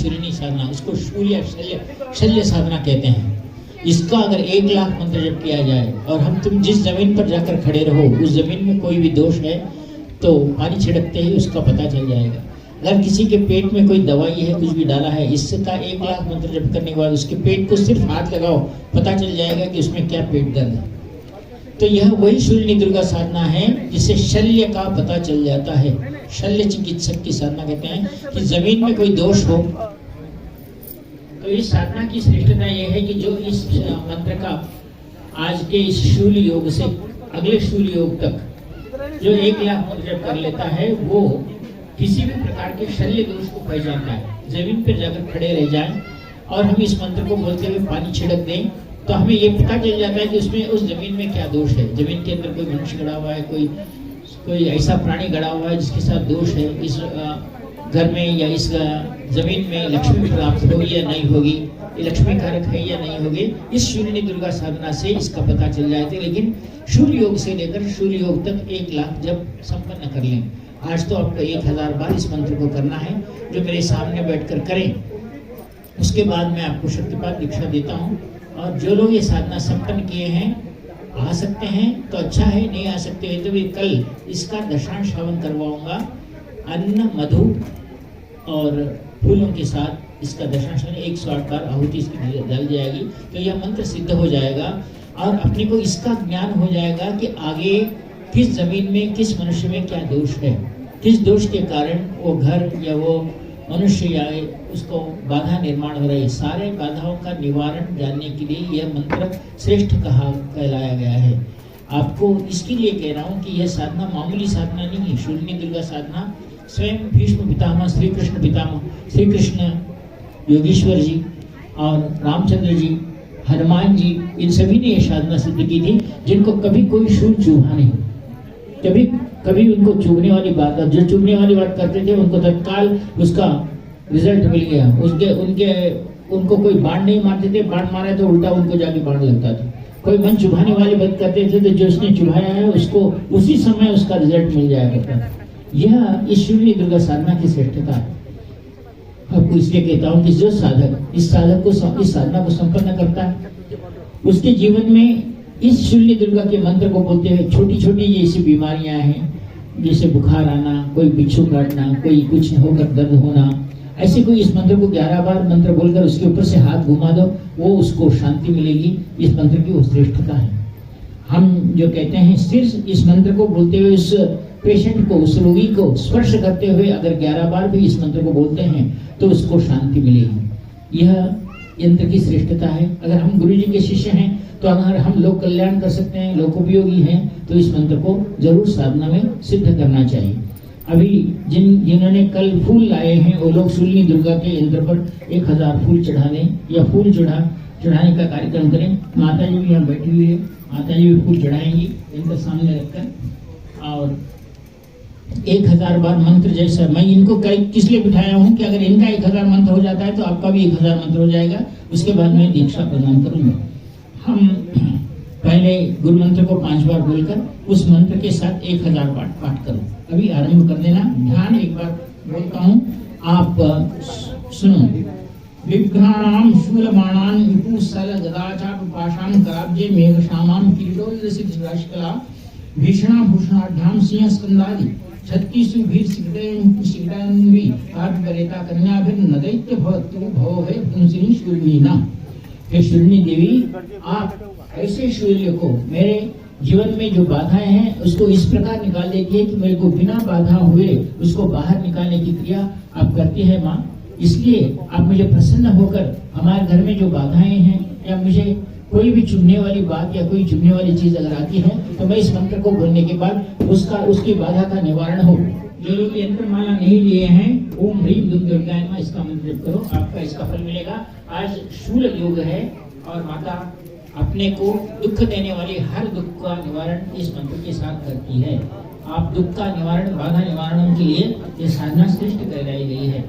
शूलिनी साधना, उसको शूल या शल्य साधना कहते हैं। इसका अगर 1 लाख मंत्र जप किया जाए और तुम जिस जमीन पर जाकर खड़े रहो उस जमीन में कोई भी दोष है तो पानी छिड़कते ही उसका पता चल जाएगा। अगर किसी के पेट में कोई दवाई है, कुछ भी डाला है, इसका 1 लाख मंत्र जप करने के बाद उसके पेट को सिर्फ हाथ लगाओ, पता चल जाएगा कि उसमें क्या पेट दर्द है। तो यह वही शूलिनी दुर्गा साधना है जिससे शल्य का पता चल जाता है। शल्य चिकित्सक की साधना कहते हैं कि जमीन में कोई दोष हो। तो इस साधना की श्रेष्ठता यह है कि जो इस मंत्र का आज के इस शूल योग से अगले शूल योग तक जो 1 लाख मंत्र जप कर लेता है वो किसी भी प्रकार के शल्य दोष को पहचानता है। जमीन पर जाकर खड़े रह जाए और हम इस मंत्र को बोलते हुए पानी छिड़क दें तो हमें ये पता चल जाता है कि उसमें उस जमीन में क्या दोष है। जमीन के अंदर कोई मनुष्य गड़ा हुआ है, कोई ऐसा प्राणी गड़ा हुआ है जिसके साथ दोष है। इस घर में या इस जमीन में लक्ष्मी प्राप्त होगी या नहीं होगी, ये लक्ष्मी कारक है या नहीं होगी, इस शूलिनी दुर्गा साधना से इसका पता चल जाता है। लेकिन शूल योग से लेकर शूल योग तक 1 लाख जब संपन्न कर लें। आज तो आपको 1000 बार इस मंत्र को करना है, जो मेरे सामने बैठकर करें। उसके बाद मैं आपको शक्तिपात दीक्षा देता हूँ। और जो लोग ये साधना संपन्न किए हैं आ सकते हैं तो अच्छा है, नहीं आ सकते हैं तो भी कल इसका दशांश हवन करवाऊंगा। अन्न, मधु और फूलों के साथ इसका दशांश हवन 108 बार आहुति इसकी डाल जाएगी तो यह मंत्र सिद्ध हो जाएगा। और अपने को इसका ज्ञान हो जाएगा कि आगे किस जमीन में किस मनुष्य में क्या दोष है, किस दोष के कारण वो घर या वो मनुष्य या उसको बाधा निर्माण हो रही है। सारे बाधाओं का निवारण जानने के लिए यह मंत्र श्रेष्ठ कहलाया गया है। आपको इसके लिए कह रहा हूँ कि यह साधना मामूली साधना नहीं है। शूलिनी दुर्गा साधना स्वयं भीष्म पितामह, श्री कृष्ण पितामह, श्री कृष्ण, योगेश्वर जी और रामचंद्र जी, हनुमान जी, इन सभी ने यह साधना सिद्ध की थी, जिनको कभी कोई शूल चूहा नहीं, कभी उनको चुभने वाली बात, जो चुभने वाली बात करते थे उनको तत्काल उसका रिजल्ट मिल गया। उनको कोई बाण नहीं मारते थे, बाण मारा तो उल्टा उनको जाके बाण लगता था। कोई मन चुभाने वाली बात करते थे तो जो उसने चुभाया है उसको उसी समय उसका रिजल्ट मिल जाया करता था। यह इस शूलिनी दुर्गा साधना की श्रेष्ठता है। आपको इसलिए कहता हूँ कि जो साधक इस साधना को संपन्न करता है उसके जीवन में इस शूलिनी दुर्गा के मंत्र को बोलते हुए छोटी छोटी जैसी बीमारियां हैं, जैसे बुखार आना, कोई बिच्छू काटना, कोई कुछ होकर दर्द होना, ऐसे कोई इस मंत्र को 11 बार मंत्र बोलकर उसके ऊपर से हाथ घुमा दो, वो उसको शांति मिलेगी। इस मंत्र की वो श्रेष्ठता है। हम जो कहते हैं सिर्फ इस मंत्र को बोलते हुए उस पेशेंट को, उस रोगी को स्पर्श करते हुए अगर 11 बार भी इस मंत्र को बोलते हैं तो उसको शांति मिलेगी। यह यंत्र की श्रेष्ठता है। अगर हम गुरु जी के शिष्य हैं तो अगर हम लोक कल्याण कर सकते हैं, लोकोपयोगी हैं, तो इस मंत्र को जरूर साधना में सिद्ध करना चाहिए। अभी जिन्होंने कल फूल लाए हैं वो लोग शूलिनी दुर्गा के यंत्र पर 1000 फूल चढ़ा दें या फूल चढ़ाने का कार्यक्रम करें। माता जी भी यहाँ बैठी हुई है, माता जी भी फूल चढ़ाएंगी इनके सामने रखकर। और 1000 बार मंत्र, जैसा मैं इनको किस लिए बिठाया हूँ कि अगर इनका 1000 मंत्र हो जाता है तो आपका भी 1000 मंत्र हो जाएगा। उसके बाद मैं दीक्षा प्रदान करूंगा। हम पहले गुरु मंत्र को 5 बार बोलकर उस मंत्र के साथ 1000 पाठ करो। अभी आरंभ कर देना। ध्यान एक बार बोलता हूँ, आप सुनो। विघ्नानां शूलबाणान् विपुसल गदाचाटुपाशां कराब्जे मेघश्यामां किरीटोल्लसितराशिकला भीषणाभूषणाढ्यां सिंहस्कन्धादि 36 भीर सिगडान्वी काव्यरेता कन्याभिर्नदैत्य भवतु भव है पुंसिनी शूलिनी। हे शूलिनी देवी, आप ऐसे शूल्य को, मेरे जीवन में जो बाधाएं हैं उसको इस प्रकार निकाल देती है कि मेरे को बिना बाधा हुए उसको बाहर निकालने की क्रिया आप करती है माँ। इसलिए आप मुझे प्रसन्न होकर हमारे घर में जो बाधाएं हैं या मुझे कोई भी चुभने वाली बात या कोई चुभने वाली चीज अगर आती है तो मैं इस मंत्र को बोलने के बाद उसकी बाधा का निवारण हो। जो लोग यंत्र माला नहीं लिए हैं, ओम ह्रीम दुर्गाय नमः इसका मंत्र जप करो, आपका इसका फल मिलेगा। आज शूल योग है और माता अपने को दुख देने वाली हर दुख का निवारण इस मंत्र के साथ करती है। आप दुख का निवारण, बाधा निवारण के लिए ये साधना श्रेष्ठ कहलाई गई है।